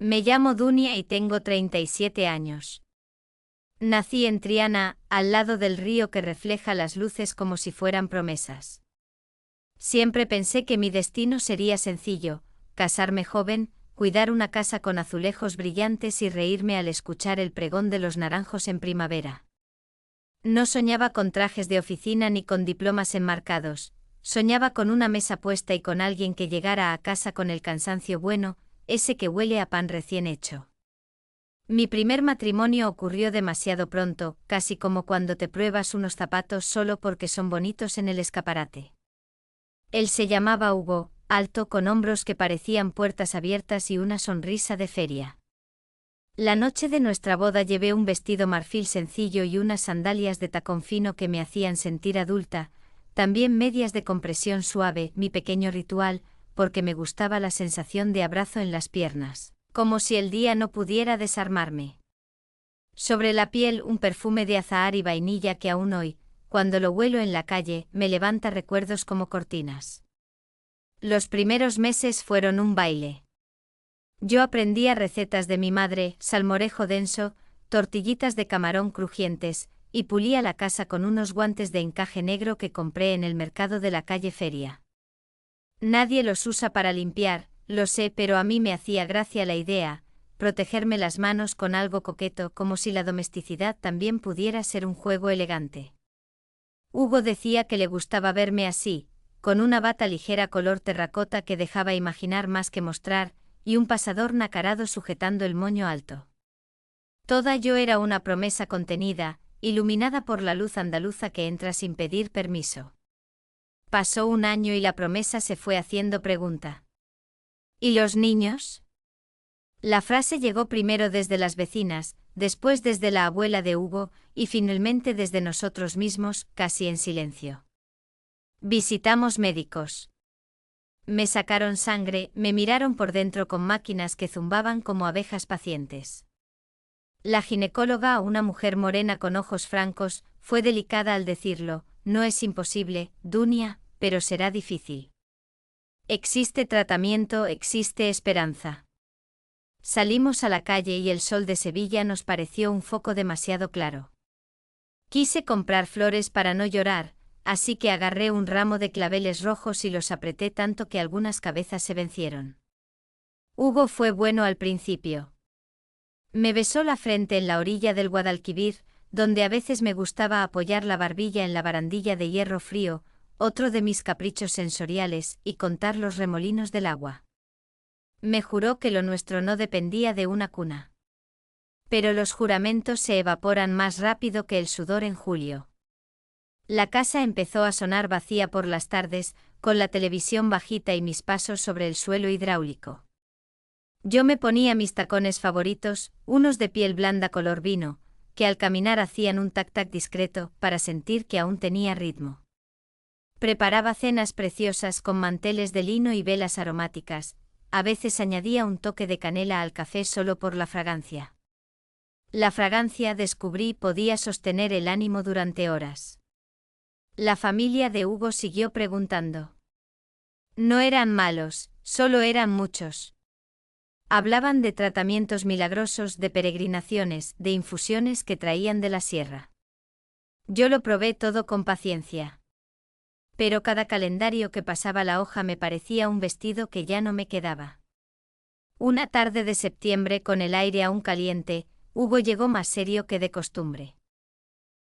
Me llamo Dunia y tengo 37 años. Nací en Triana, al lado del río que refleja las luces como si fueran promesas. Siempre pensé que mi destino sería sencillo: casarme joven, cuidar una casa con azulejos brillantes y reírme al escuchar el pregón de los naranjos en primavera. No soñaba con trajes de oficina ni con diplomas enmarcados, soñaba con una mesa puesta y con alguien que llegara a casa con el cansancio bueno, ese que huele a pan recién hecho. Mi primer matrimonio ocurrió demasiado pronto, casi como cuando te pruebas unos zapatos solo porque son bonitos en el escaparate. Él se llamaba Hugo, alto, con hombros que parecían puertas abiertas y una sonrisa de feria. La noche de nuestra boda llevé un vestido marfil sencillo y unas sandalias de tacón fino que me hacían sentir adulta, también medias de compresión suave, mi pequeño ritual, porque me gustaba la sensación de abrazo en las piernas, como si el día no pudiera desarmarme. Sobre la piel un perfume de azahar y vainilla que aún hoy, cuando lo huelo en la calle, me levanta recuerdos como cortinas. Los primeros meses fueron un baile. Yo aprendía recetas de mi madre, salmorejo denso, tortillitas de camarón crujientes, y pulía la casa con unos guantes de encaje negro que compré en el mercado de la calle Feria. Nadie los usa para limpiar, lo sé, pero a mí me hacía gracia la idea: protegerme las manos con algo coqueto, como si la domesticidad también pudiera ser un juego elegante. Hugo decía que le gustaba verme así, con una bata ligera color terracota que dejaba imaginar más que mostrar, y un pasador nacarado sujetando el moño alto. Toda yo era una promesa contenida, iluminada por la luz andaluza que entra sin pedir permiso. Pasó un año y la promesa se fue haciendo pregunta. ¿Y los niños? La frase llegó primero desde las vecinas, después desde la abuela de Hugo, y finalmente desde nosotros mismos, casi en silencio. Visitamos médicos. Me sacaron sangre, me miraron por dentro con máquinas que zumbaban como abejas pacientes. La ginecóloga, una mujer morena con ojos francos, fue delicada al decirlo: no es imposible, Dunia, pero será difícil. Existe tratamiento, existe esperanza. Salimos a la calle y el sol de Sevilla nos pareció un foco demasiado claro. Quise comprar flores para no llorar, así que agarré un ramo de claveles rojos y los apreté tanto que algunas cabezas se vencieron. Hugo fue bueno al principio. Me besó la frente en la orilla del Guadalquivir, donde a veces me gustaba apoyar la barbilla en la barandilla de hierro frío, otro de mis caprichos sensoriales, y contar los remolinos del agua. Me juró que lo nuestro no dependía de una cuna. Pero los juramentos se evaporan más rápido que el sudor en julio. La casa empezó a sonar vacía por las tardes, con la televisión bajita y mis pasos sobre el suelo hidráulico. Yo me ponía mis tacones favoritos, unos de piel blanda color vino, que al caminar hacían un tac-tac discreto, para sentir que aún tenía ritmo. Preparaba cenas preciosas con manteles de lino y velas aromáticas, a veces añadía un toque de canela al café solo por la fragancia. La fragancia, descubrí, podía sostener el ánimo durante horas. La familia de Hugo siguió preguntando. No eran malos, solo eran muchos. Hablaban de tratamientos milagrosos, de peregrinaciones, de infusiones que traían de la sierra. Yo lo probé todo con paciencia. Pero cada calendario que pasaba la hoja me parecía un vestido que ya no me quedaba. Una tarde de septiembre, con el aire aún caliente, Hugo llegó más serio que de costumbre.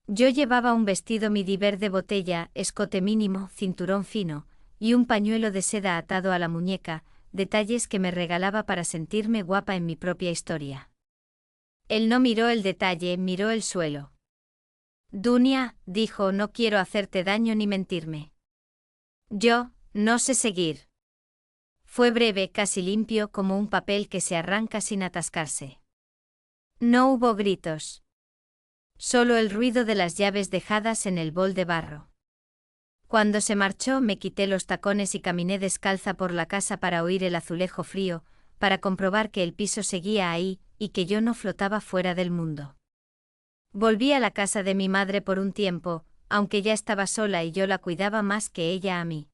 Yo llevaba un vestido midi verde botella, escote mínimo, cinturón fino, y un pañuelo de seda atado a la muñeca, detalles que me regalaba para sentirme guapa en mi propia historia. Él no miró el detalle, miró el suelo. Dunia, dijo, no quiero hacerte daño ni mentirme. Yo, no sé seguir. Fue breve, casi limpio, como un papel que se arranca sin atascarse. No hubo gritos. Solo el ruido de las llaves dejadas en el bol de barro. Cuando se marchó me quité los tacones y caminé descalza por la casa para oír el azulejo frío, para comprobar que el piso seguía ahí, y que yo no flotaba fuera del mundo. Volví a la casa de mi madre por un tiempo, aunque ya estaba sola y yo la cuidaba más que ella a mí.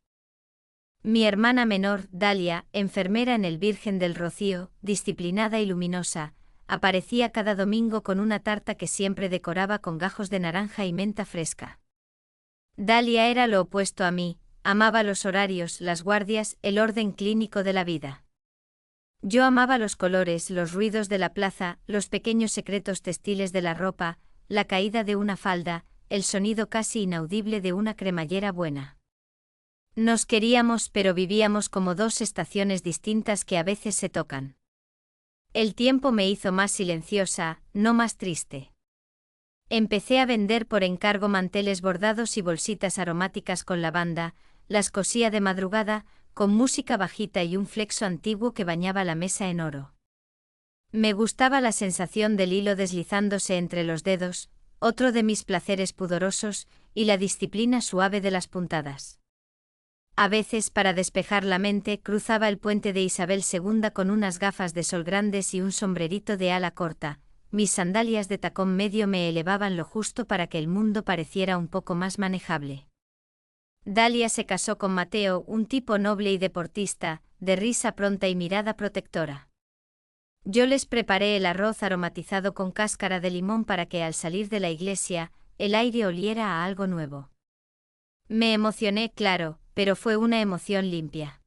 Mi hermana menor, Dalia, enfermera en el Virgen del Rocío, disciplinada y luminosa, aparecía cada domingo con una tarta que siempre decoraba con gajos de naranja y menta fresca. Dalia era lo opuesto a mí, amaba los horarios, las guardias, el orden clínico de la vida. Yo amaba los colores, los ruidos de la plaza, los pequeños secretos textiles de la ropa, la caída de una falda, el sonido casi inaudible de una cremallera buena. Nos queríamos, pero vivíamos como dos estaciones distintas que a veces se tocan. El tiempo me hizo más silenciosa, no más triste. Empecé a vender por encargo manteles bordados y bolsitas aromáticas con lavanda, las cosía de madrugada, con música bajita y un flexo antiguo que bañaba la mesa en oro. Me gustaba la sensación del hilo deslizándose entre los dedos, otro de mis placeres pudorosos, y la disciplina suave de las puntadas. A veces, para despejar la mente, cruzaba el puente de Isabel II con unas gafas de sol grandes y un sombrerito de ala corta. Mis sandalias de tacón medio me elevaban lo justo para que el mundo pareciera un poco más manejable. Dalia se casó con Mateo, un tipo noble y deportista, de risa pronta y mirada protectora. Yo les preparé el arroz aromatizado con cáscara de limón para que al salir de la iglesia, el aire oliera a algo nuevo. Me emocioné, claro, pero fue una emoción limpia.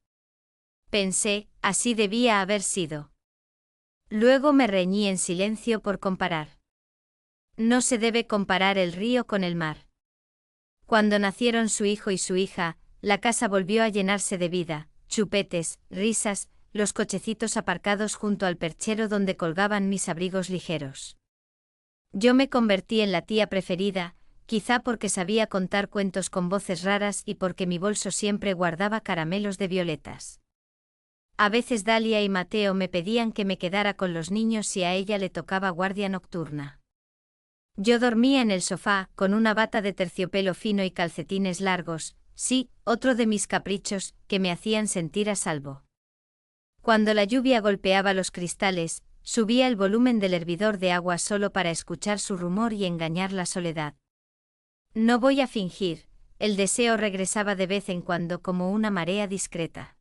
Pensé, así debía haber sido. Luego me reñí en silencio por comparar. No se debe comparar el río con el mar. Cuando nacieron su hijo y su hija, la casa volvió a llenarse de vida, chupetes, risas, los cochecitos aparcados junto al perchero donde colgaban mis abrigos ligeros. Yo me convertí en la tía preferida, quizá porque sabía contar cuentos con voces raras y porque mi bolso siempre guardaba caramelos de violetas. A veces Dalia y Mateo me pedían que me quedara con los niños si a ella le tocaba guardia nocturna. Yo dormía en el sofá, con una bata de terciopelo fino y calcetines largos, sí, otro de mis caprichos, que me hacían sentir a salvo. Cuando la lluvia golpeaba los cristales, subía el volumen del hervidor de agua solo para escuchar su rumor y engañar la soledad. No voy a fingir, el deseo regresaba de vez en cuando como una marea discreta.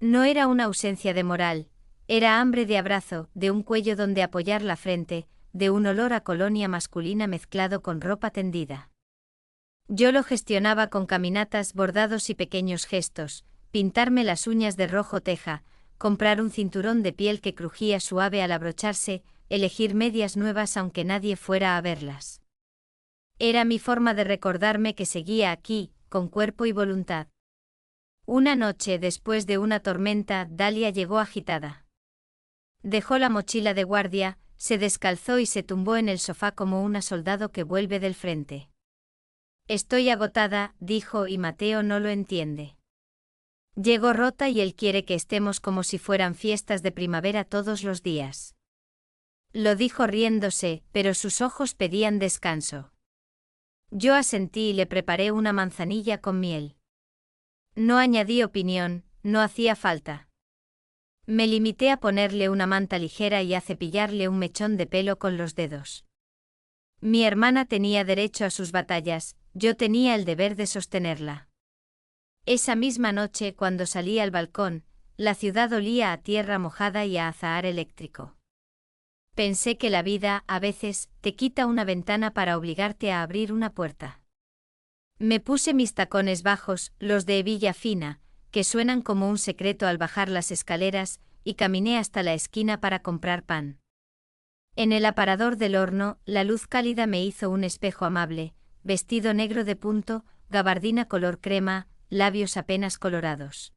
No era una ausencia de moral, era hambre de abrazo, de un cuello donde apoyar la frente, de un olor a colonia masculina mezclado con ropa tendida. Yo lo gestionaba con caminatas, bordados y pequeños gestos, pintarme las uñas de rojo teja, comprar un cinturón de piel que crujía suave al abrocharse, elegir medias nuevas aunque nadie fuera a verlas. Era mi forma de recordarme que seguía aquí, con cuerpo y voluntad. Una noche, después de una tormenta, Dalia llegó agitada. Dejó la mochila de guardia, se descalzó y se tumbó en el sofá como una soldado que vuelve del frente. Estoy agotada, dijo, y Mateo no lo entiende. Llego rota y él quiere que estemos como si fueran fiestas de primavera todos los días. Lo dijo riéndose, pero sus ojos pedían descanso. Yo asentí y le preparé una manzanilla con miel. No añadí opinión, no hacía falta. Me limité a ponerle una manta ligera y a cepillarle un mechón de pelo con los dedos. Mi hermana tenía derecho a sus batallas, yo tenía el deber de sostenerla. Esa misma noche, cuando salí al balcón, la ciudad olía a tierra mojada y a azahar eléctrico. Pensé que la vida, a veces, te quita una ventana para obligarte a abrir una puerta. Me puse mis tacones bajos, los de hebilla fina, que suenan como un secreto al bajar las escaleras, y caminé hasta la esquina para comprar pan. En el aparador del horno, la luz cálida me hizo un espejo amable, vestido negro de punto, gabardina color crema, labios apenas colorados.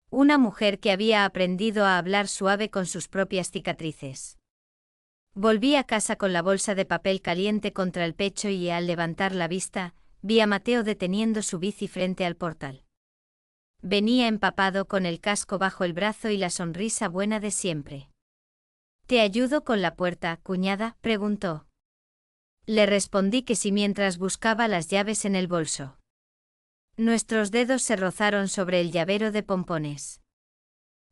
Una mujer que había aprendido a hablar suave con sus propias cicatrices. Volví a casa con la bolsa de papel caliente contra el pecho y al levantar la vista, vi a Mateo deteniendo su bici frente al portal. Venía empapado con el casco bajo el brazo y la sonrisa buena de siempre. ¿Te ayudo con la puerta, cuñada?, preguntó. Le respondí que sí mientras buscaba las llaves en el bolso. Nuestros dedos se rozaron sobre el llavero de pompones.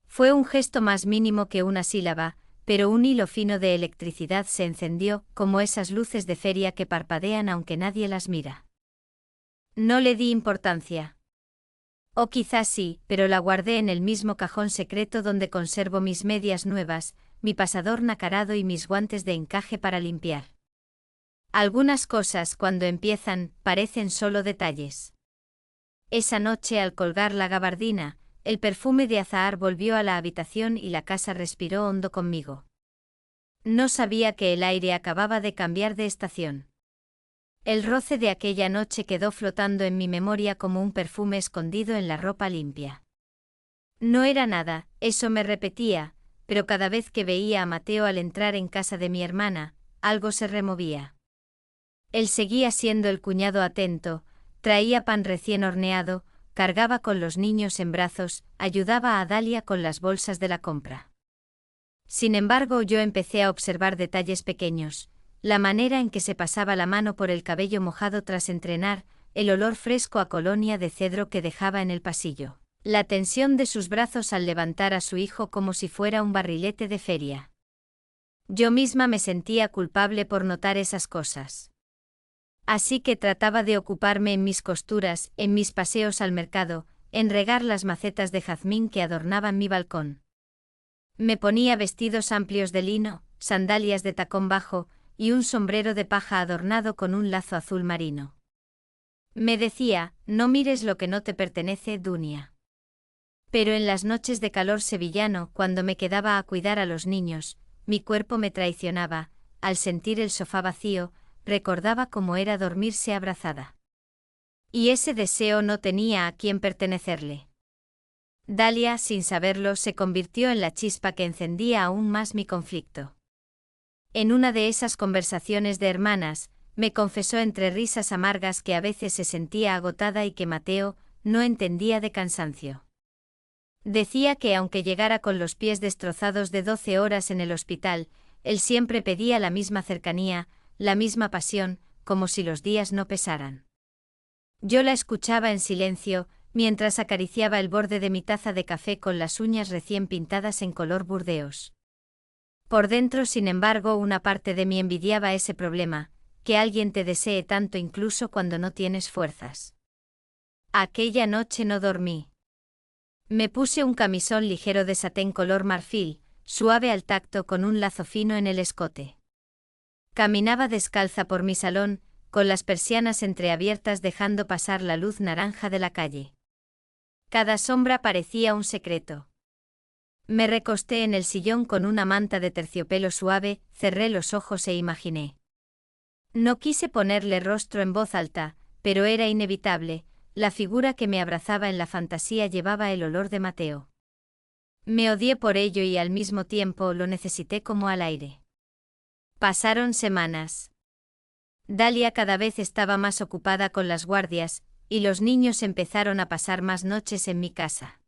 Fue un gesto más mínimo que una sílaba, pero un hilo fino de electricidad se encendió, como esas luces de feria que parpadean aunque nadie las mira. No le di importancia. O quizás sí, pero la guardé en el mismo cajón secreto donde conservo mis medias nuevas, mi pasador nacarado y mis guantes de encaje para limpiar. Algunas cosas, cuando empiezan, parecen solo detalles. Esa noche, al colgar la gabardina, el perfume de azahar volvió a la habitación y la casa respiró hondo conmigo. No sabía que el aire acababa de cambiar de estación. El roce de aquella noche quedó flotando en mi memoria como un perfume escondido en la ropa limpia. No era nada, eso me repetía, pero cada vez que veía a Mateo al entrar en casa de mi hermana, algo se removía. Él seguía siendo el cuñado atento, traía pan recién horneado, cargaba con los niños en brazos, ayudaba a Dalia con las bolsas de la compra. Sin embargo, yo empecé a observar detalles pequeños, la manera en que se pasaba la mano por el cabello mojado tras entrenar, el olor fresco a colonia de cedro que dejaba en el pasillo, la tensión de sus brazos al levantar a su hijo como si fuera un barrilete de feria. Yo misma me sentía culpable por notar esas cosas. Así que trataba de ocuparme en mis costuras, en mis paseos al mercado, en regar las macetas de jazmín que adornaban mi balcón. Me ponía vestidos amplios de lino, sandalias de tacón bajo, y un sombrero de paja adornado con un lazo azul marino. Me decía, no mires lo que no te pertenece, Dunia. Pero en las noches de calor sevillano, cuando me quedaba a cuidar a los niños, mi cuerpo me traicionaba, al sentir el sofá vacío, recordaba cómo era dormirse abrazada. Y ese deseo no tenía a quién pertenecerle. Dalia, sin saberlo, se convirtió en la chispa que encendía aún más mi conflicto. En una de esas conversaciones de hermanas, me confesó entre risas amargas que a veces se sentía agotada y que Mateo no entendía de cansancio. Decía que aunque llegara con los pies destrozados de 12 horas en el hospital, él siempre pedía la misma cercanía, la misma pasión, como si los días no pesaran. Yo la escuchaba en silencio, mientras acariciaba el borde de mi taza de café con las uñas recién pintadas en color burdeos. Por dentro, sin embargo, una parte de mí envidiaba ese problema, que alguien te desee tanto incluso cuando no tienes fuerzas. Aquella noche no dormí. Me puse un camisón ligero de satén color marfil, suave al tacto con un lazo fino en el escote. Caminaba descalza por mi salón, con las persianas entreabiertas dejando pasar la luz naranja de la calle. Cada sombra parecía un secreto. Me recosté en el sillón con una manta de terciopelo suave, cerré los ojos e imaginé. No quise ponerle rostro en voz alta, pero era inevitable, la figura que me abrazaba en la fantasía llevaba el olor de Mateo. Me odié por ello y al mismo tiempo lo necesité como al aire. Pasaron semanas. Dalia cada vez estaba más ocupada con las guardias, y los niños empezaron a pasar más noches en mi casa.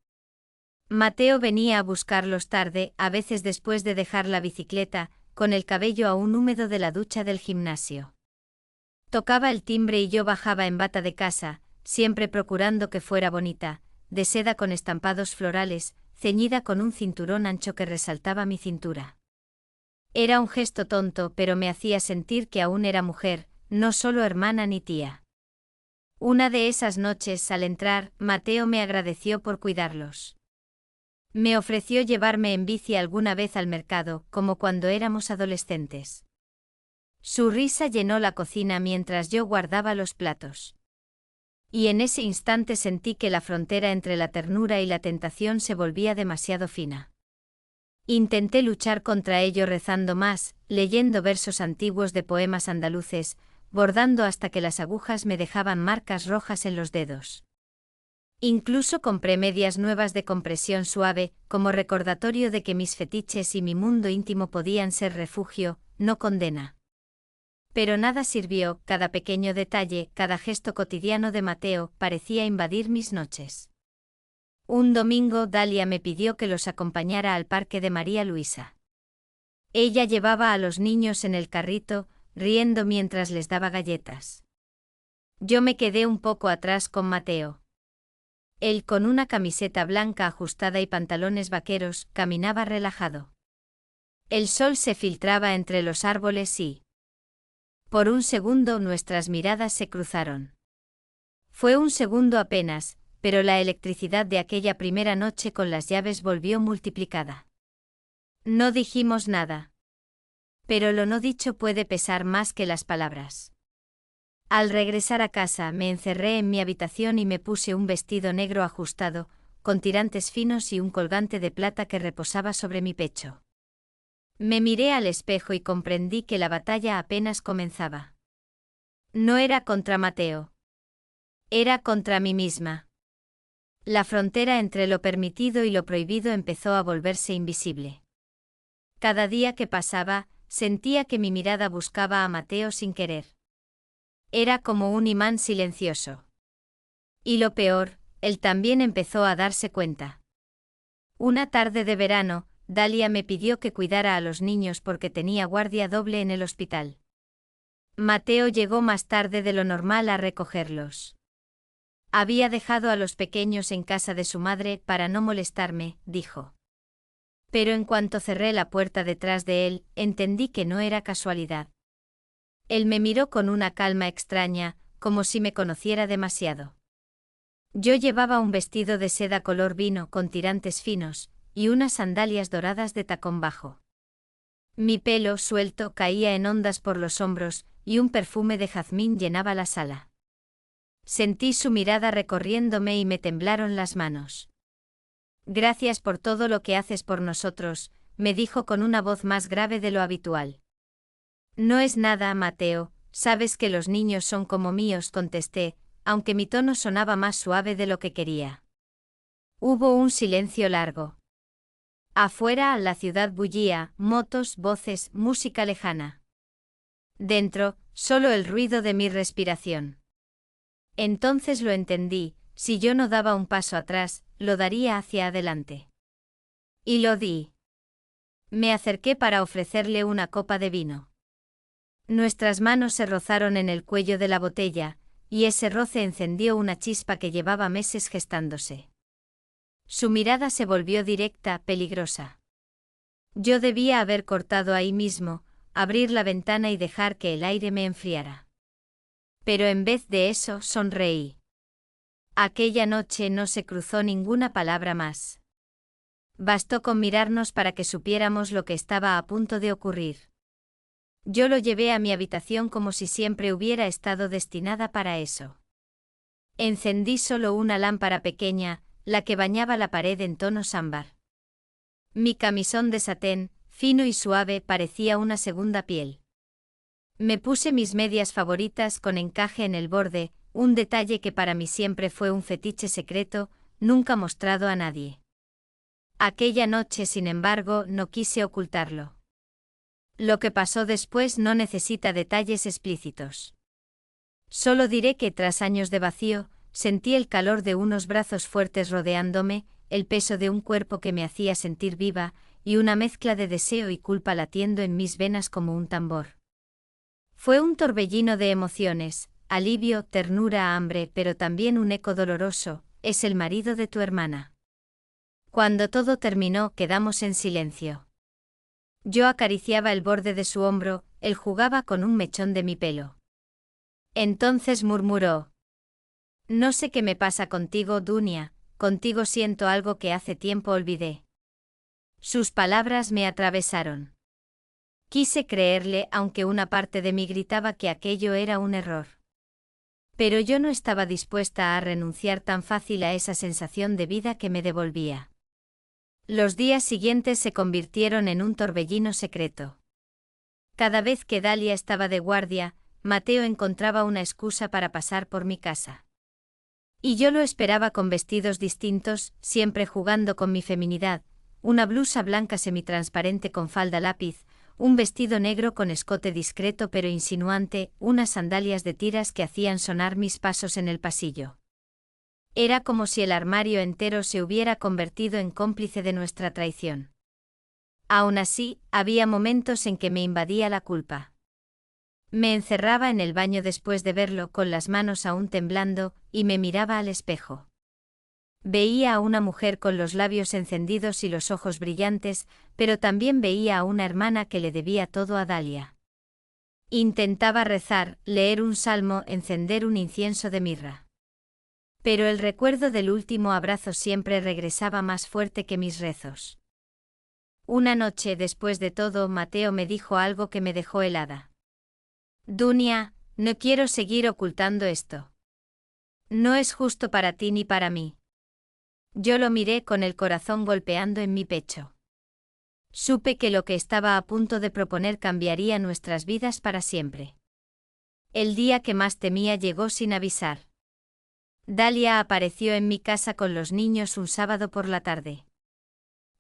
Mateo venía a buscarlos tarde, a veces después de dejar la bicicleta, con el cabello aún húmedo de la ducha del gimnasio. Tocaba el timbre y yo bajaba en bata de casa, siempre procurando que fuera bonita, de seda con estampados florales, ceñida con un cinturón ancho que resaltaba mi cintura. Era un gesto tonto, pero me hacía sentir que aún era mujer, no solo hermana ni tía. Una de esas noches, al entrar, Mateo me agradeció por cuidarlos. Me ofreció llevarme en bici alguna vez al mercado, como cuando éramos adolescentes. Su risa llenó la cocina mientras yo guardaba los platos. Y en ese instante sentí que la frontera entre la ternura y la tentación se volvía demasiado fina. Intenté luchar contra ello rezando más, leyendo versos antiguos de poemas andaluces, bordando hasta que las agujas me dejaban marcas rojas en los dedos. Incluso compré medias nuevas de compresión suave, como recordatorio de que mis fetiches y mi mundo íntimo podían ser refugio, no condena. Pero nada sirvió, cada pequeño detalle, cada gesto cotidiano de Mateo, parecía invadir mis noches. Un domingo Dalia me pidió que los acompañara al parque de María Luisa. Ella llevaba a los niños en el carrito, riendo mientras les daba galletas. Yo me quedé un poco atrás con Mateo. Él, con una camiseta blanca ajustada y pantalones vaqueros, caminaba relajado. El sol se filtraba entre los árboles y... Por un segundo nuestras miradas se cruzaron. Fue un segundo apenas, pero la electricidad de aquella primera noche con las llaves volvió multiplicada. No dijimos nada. Pero lo no dicho puede pesar más que las palabras. Al regresar a casa me encerré en mi habitación y me puse un vestido negro ajustado, con tirantes finos y un colgante de plata que reposaba sobre mi pecho. Me miré al espejo y comprendí que la batalla apenas comenzaba. No era contra Mateo. Era contra mí misma. La frontera entre lo permitido y lo prohibido empezó a volverse invisible. Cada día que pasaba, sentía que mi mirada buscaba a Mateo sin querer. Era como un imán silencioso. Y lo peor, él también empezó a darse cuenta. Una tarde de verano, Dalia me pidió que cuidara a los niños porque tenía guardia doble en el hospital. Mateo llegó más tarde de lo normal a recogerlos. Había dejado a los pequeños en casa de su madre para no molestarme, dijo. Pero en cuanto cerré la puerta detrás de él, entendí que no era casualidad. Él me miró con una calma extraña, como si me conociera demasiado. Yo llevaba un vestido de seda color vino con tirantes finos, y unas sandalias doradas de tacón bajo. Mi pelo suelto caía en ondas por los hombros, y un perfume de jazmín llenaba la sala. Sentí su mirada recorriéndome y me temblaron las manos. Gracias por todo lo que haces por nosotros, me dijo con una voz más grave de lo habitual. No es nada, Mateo, sabes que los niños son como míos, contesté, aunque mi tono sonaba más suave de lo que quería. Hubo un silencio largo. Afuera, la ciudad bullía, motos, voces, música lejana. Dentro, solo el ruido de mi respiración. Entonces lo entendí, si yo no daba un paso atrás, lo daría hacia adelante. Y lo di. Me acerqué para ofrecerle una copa de vino. Nuestras manos se rozaron en el cuello de la botella, y ese roce encendió una chispa que llevaba meses gestándose. Su mirada se volvió directa, peligrosa. Yo debía haber cortado ahí mismo, abrir la ventana y dejar que el aire me enfriara. Pero en vez de eso, sonreí. Aquella noche no se cruzó ninguna palabra más. Bastó con mirarnos para que supiéramos lo que estaba a punto de ocurrir. Yo lo llevé a mi habitación como si siempre hubiera estado destinada para eso. Encendí solo una lámpara pequeña, la que bañaba la pared en tonos ámbar. Mi camisón de satén, fino y suave, parecía una segunda piel. Me puse mis medias favoritas con encaje en el borde, un detalle que para mí siempre fue un fetiche secreto, nunca mostrado a nadie. Aquella noche, sin embargo, no quise ocultarlo. Lo que pasó después no necesita detalles explícitos. Solo diré que tras años de vacío, sentí el calor de unos brazos fuertes rodeándome, el peso de un cuerpo que me hacía sentir viva, y una mezcla de deseo y culpa latiendo en mis venas como un tambor. Fue un torbellino de emociones, alivio, ternura, hambre, pero también un eco doloroso, es el marido de tu hermana. Cuando todo terminó, quedamos en silencio. Yo acariciaba el borde de su hombro, él jugaba con un mechón de mi pelo. Entonces murmuró. No sé qué me pasa contigo, Dunia, contigo siento algo que hace tiempo olvidé. Sus palabras me atravesaron. Quise creerle aunque una parte de mí gritaba que aquello era un error. Pero yo no estaba dispuesta a renunciar tan fácil a esa sensación de vida que me devolvía. Los días siguientes se convirtieron en un torbellino secreto. Cada vez que Dalia estaba de guardia, Mateo encontraba una excusa para pasar por mi casa. Y yo lo esperaba con vestidos distintos, siempre jugando con mi feminidad, una blusa blanca semitransparente con falda lápiz, un vestido negro con escote discreto pero insinuante, unas sandalias de tiras que hacían sonar mis pasos en el pasillo. Era como si el armario entero se hubiera convertido en cómplice de nuestra traición. Aún así, había momentos en que me invadía la culpa. Me encerraba en el baño después de verlo con las manos aún temblando, y me miraba al espejo. Veía a una mujer con los labios encendidos y los ojos brillantes, pero también veía a una hermana que le debía todo a Dalia. Intentaba rezar, leer un salmo, encender un incienso de mirra. Pero el recuerdo del último abrazo siempre regresaba más fuerte que mis rezos. Una noche, después de todo, Mateo me dijo algo que me dejó helada. Dunia, no quiero seguir ocultando esto. No es justo para ti ni para mí. Yo lo miré con el corazón golpeando en mi pecho. Supe que lo que estaba a punto de proponer cambiaría nuestras vidas para siempre. El día que más temía llegó sin avisar. Dalia apareció en mi casa con los niños un sábado por la tarde.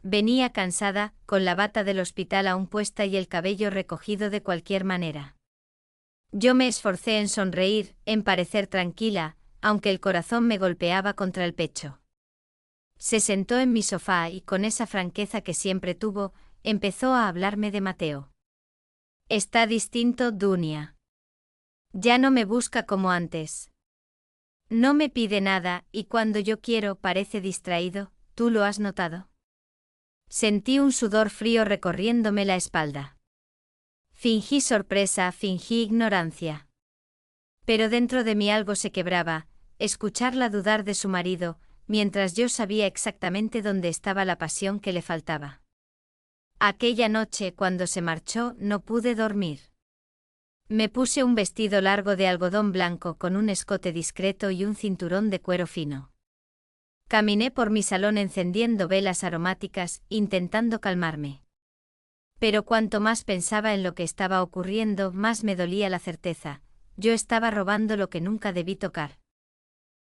Venía cansada, con la bata del hospital aún puesta y el cabello recogido de cualquier manera. Yo me esforcé en sonreír, en parecer tranquila, aunque el corazón me golpeaba contra el pecho. Se sentó en mi sofá y con esa franqueza que siempre tuvo, empezó a hablarme de Mateo. Está distinto, Dunia. Ya no me busca como antes. No me pide nada y cuando yo quiero parece distraído, ¿tú lo has notado? Sentí un sudor frío recorriéndome la espalda. Fingí sorpresa, fingí ignorancia. Pero dentro de mí algo se quebraba, escucharla dudar de su marido, mientras yo sabía exactamente dónde estaba la pasión que le faltaba. Aquella noche, cuando se marchó, no pude dormir. Me puse un vestido largo de algodón blanco con un escote discreto y un cinturón de cuero fino. Caminé por mi salón encendiendo velas aromáticas, intentando calmarme. Pero cuanto más pensaba en lo que estaba ocurriendo, más me dolía la certeza. Yo estaba robando lo que nunca debí tocar.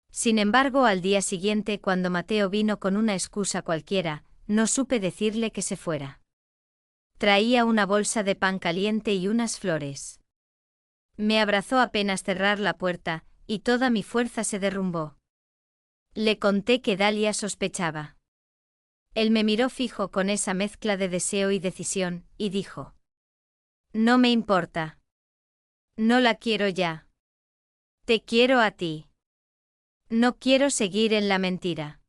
Sin embargo, al día siguiente, cuando Mateo vino con una excusa cualquiera, no supe decirle que se fuera. Traía una bolsa de pan caliente y unas flores. Me abrazó apenas cerrar la puerta, y toda mi fuerza se derrumbó. Le conté que Dalia sospechaba. Él me miró fijo con esa mezcla de deseo y decisión, y dijo: No me importa. No la quiero ya. Te quiero a ti. No quiero seguir en la mentira.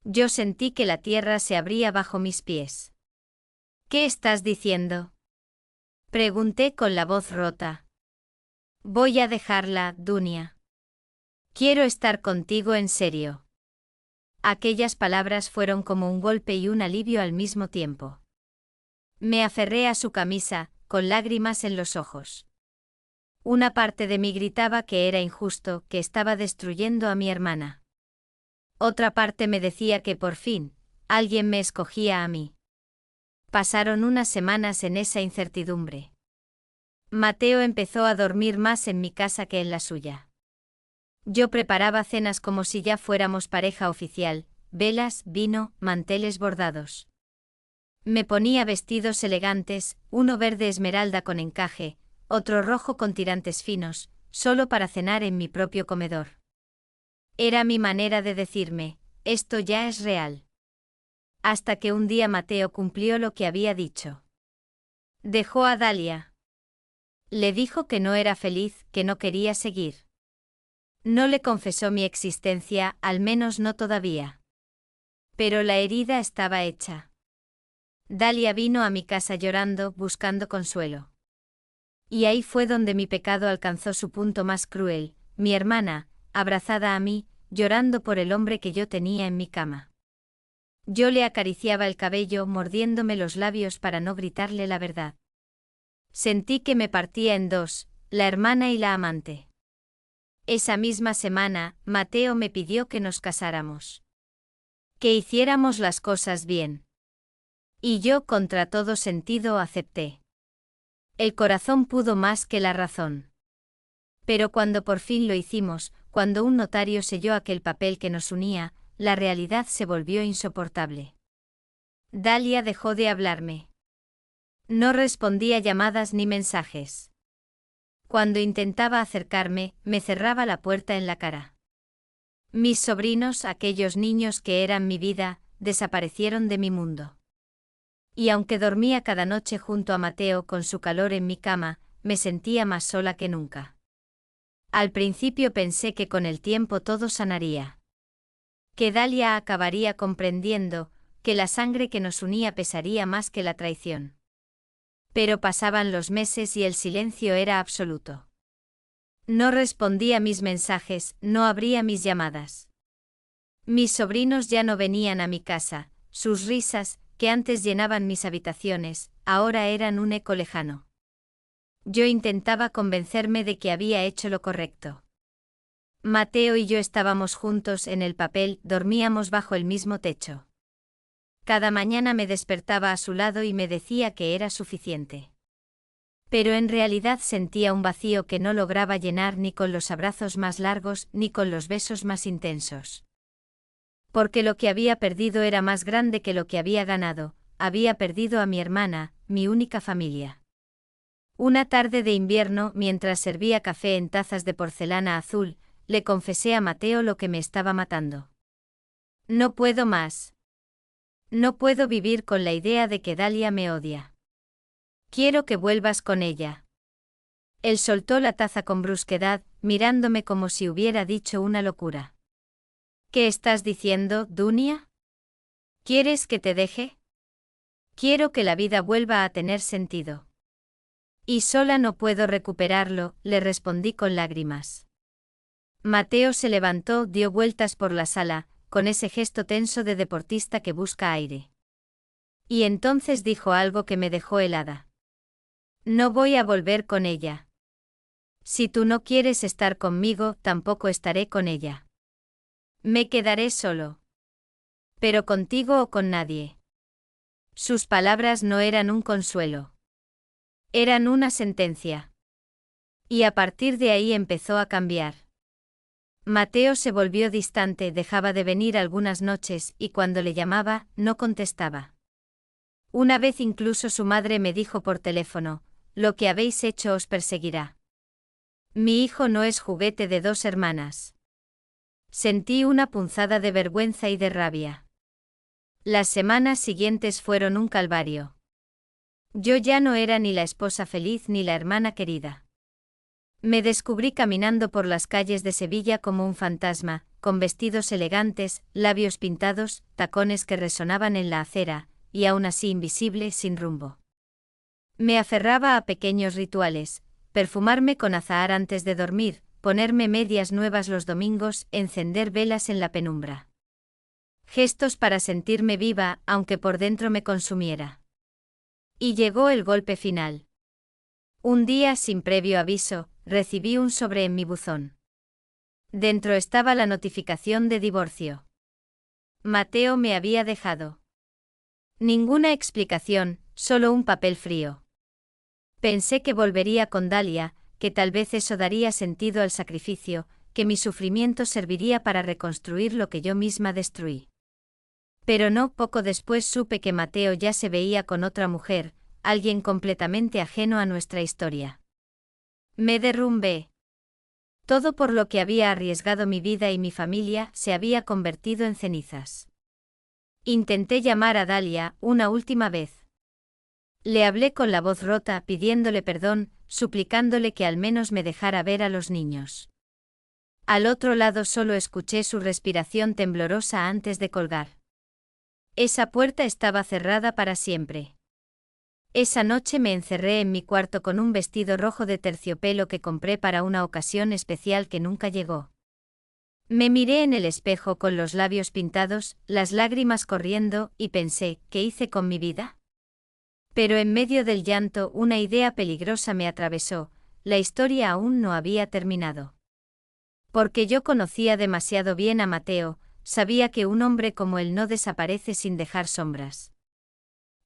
Yo sentí que la tierra se abría bajo mis pies. ¿Qué estás diciendo? Pregunté con la voz rota. Voy a dejarla, Dunia. Quiero estar contigo en serio. Aquellas palabras fueron como un golpe y un alivio al mismo tiempo. Me aferré a su camisa, con lágrimas en los ojos. Una parte de mí gritaba que era injusto, que estaba destruyendo a mi hermana. Otra parte me decía que por fin, alguien me escogía a mí. Pasaron unas semanas en esa incertidumbre. Mateo empezó a dormir más en mi casa que en la suya. Yo preparaba cenas como si ya fuéramos pareja oficial, velas, vino, manteles bordados. Me ponía vestidos elegantes, uno verde esmeralda con encaje, otro rojo con tirantes finos, solo para cenar en mi propio comedor. Era mi manera de decirme, esto ya es real. Hasta que un día Mateo cumplió lo que había dicho. Dejó a Dalia. Le dijo que no era feliz, que no quería seguir. No le confesó mi existencia, al menos no todavía. Pero la herida estaba hecha. Dalia vino a mi casa llorando, buscando consuelo. Y ahí fue donde mi pecado alcanzó su punto más cruel, mi hermana, abrazada a mí, llorando por el hombre que yo tenía en mi cama. Yo le acariciaba el cabello, mordiéndome los labios para no gritarle la verdad. Sentí que me partía en dos, la hermana y la amante. Esa misma semana, Mateo me pidió que nos casáramos. Que hiciéramos las cosas bien. Y yo, contra todo sentido, acepté. El corazón pudo más que la razón. Pero cuando por fin lo hicimos, cuando un notario selló aquel papel que nos unía, la realidad se volvió insoportable. Dalia dejó de hablarme. No respondía llamadas ni mensajes. Cuando intentaba acercarme, me cerraba la puerta en la cara. Mis sobrinos, aquellos niños que eran mi vida, desaparecieron de mi mundo. Y aunque dormía cada noche junto a Mateo con su calor en mi cama, me sentía más sola que nunca. Al principio pensé que con el tiempo todo sanaría. Que Dalia acabaría comprendiendo, que la sangre que nos unía pesaría más que la traición. Pero pasaban los meses y el silencio era absoluto. No respondía mis mensajes, no abría mis llamadas. Mis sobrinos ya no venían a mi casa, sus risas, que antes llenaban mis habitaciones, ahora eran un eco lejano. Yo intentaba convencerme de que había hecho lo correcto. Mateo y yo estábamos juntos en el papel, dormíamos bajo el mismo techo. Cada mañana me despertaba a su lado y me decía que era suficiente. Pero en realidad sentía un vacío que no lograba llenar ni con los abrazos más largos ni con los besos más intensos. Porque lo que había perdido era más grande que lo que había ganado, había perdido a mi hermana, mi única familia. Una tarde de invierno, mientras servía café en tazas de porcelana azul, le confesé a Mateo lo que me estaba matando. No puedo más. No puedo vivir con la idea de que Dalia me odia. Quiero que vuelvas con ella. Él soltó la taza con brusquedad, mirándome como si hubiera dicho una locura. ¿Qué estás diciendo, Dunia? ¿Quieres que te deje? Quiero que la vida vuelva a tener sentido. Y sola no puedo recuperarlo, le respondí con lágrimas. Mateo se levantó, dio vueltas por la sala, con ese gesto tenso de deportista que busca aire. Y entonces dijo algo que me dejó helada. No voy a volver con ella. Si tú no quieres estar conmigo, tampoco estaré con ella. Me quedaré solo. Pero contigo o con nadie. Sus palabras no eran un consuelo. Eran una sentencia. Y a partir de ahí empezó a cambiar. Mateo se volvió distante, dejaba de venir algunas noches y cuando le llamaba, no contestaba. Una vez incluso su madre me dijo por teléfono, lo que habéis hecho os perseguirá. Mi hijo no es juguete de dos hermanas. Sentí una punzada de vergüenza y de rabia. Las semanas siguientes fueron un calvario. Yo ya no era ni la esposa feliz ni la hermana querida. Me descubrí caminando por las calles de Sevilla como un fantasma, con vestidos elegantes, labios pintados, tacones que resonaban en la acera, y aún así invisible, sin rumbo. Me aferraba a pequeños rituales, perfumarme con azahar antes de dormir, ponerme medias nuevas los domingos, encender velas en la penumbra. Gestos para sentirme viva, aunque por dentro me consumiera. Y llegó el golpe final. Un día, sin previo aviso, recibí un sobre en mi buzón. Dentro estaba la notificación de divorcio. Mateo me había dejado. Ninguna explicación, solo un papel frío. Pensé que volvería con Dalia, que tal vez eso daría sentido al sacrificio, que mi sufrimiento serviría para reconstruir lo que yo misma destruí. Pero no, poco después supe que Mateo ya se veía con otra mujer, alguien completamente ajeno a nuestra historia. Me derrumbé. Todo por lo que había arriesgado mi vida y mi familia se había convertido en cenizas. Intenté llamar a Dalia una última vez. Le hablé con la voz rota, pidiéndole perdón, suplicándole que al menos me dejara ver a los niños. Al otro lado solo escuché su respiración temblorosa antes de colgar. Esa puerta estaba cerrada para siempre. Esa noche me encerré en mi cuarto con un vestido rojo de terciopelo que compré para una ocasión especial que nunca llegó. Me miré en el espejo con los labios pintados, las lágrimas corriendo, y pensé, ¿qué hice con mi vida? Pero en medio del llanto una idea peligrosa me atravesó, la historia aún no había terminado. Porque yo conocía demasiado bien a Mateo, sabía que un hombre como él no desaparece sin dejar sombras.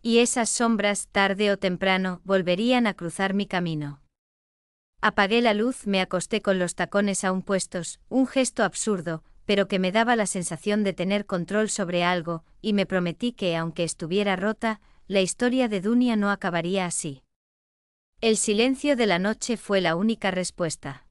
Y esas sombras, tarde o temprano, volverían a cruzar mi camino. Apagué la luz, me acosté con los tacones aún puestos, un gesto absurdo, pero que me daba la sensación de tener control sobre algo, y me prometí que, aunque estuviera rota, la historia de Dunia no acabaría así. El silencio de la noche fue la única respuesta.